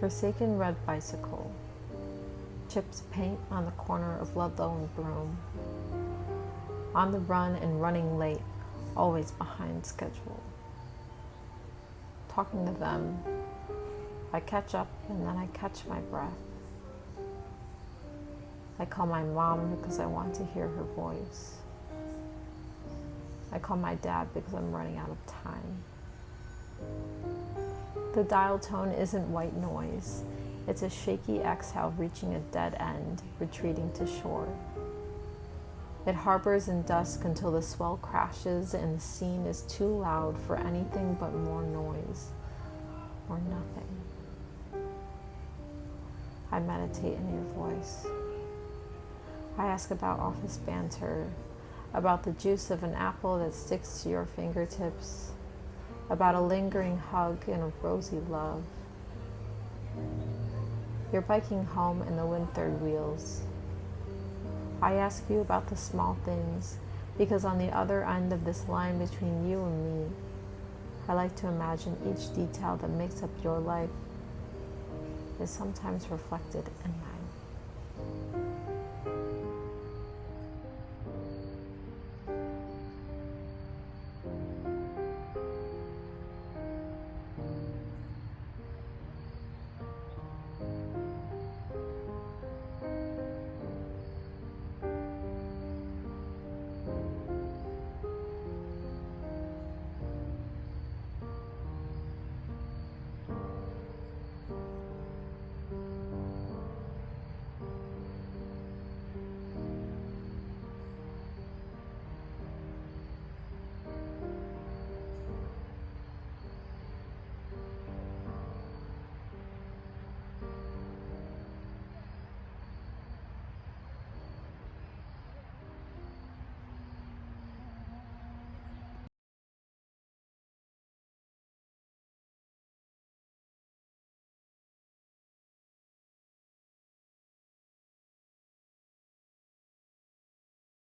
Forsaken red bicycle. Chips paint on the corner of Ludlow and Broome. On the run and running late, always behind schedule. Talking to them, I catch up and then I catch my breath. I call my mom because I want to hear her voice. I call my dad because I'm running out of time. The dial tone isn't white noise. It's a shaky exhale reaching a dead end, retreating to shore. It harbors in dusk until the swell crashes and the scene is too loud for anything but more noise or nothing. I meditate in your voice. I ask about office banter, about the juice of an apple that sticks to your fingertips, about a lingering hug and a rosy love. You're biking home in the wind-third wheels. I ask you about the small things, because on the other end of this line between you and me, I like to imagine each detail that makes up your life is sometimes reflected in mine.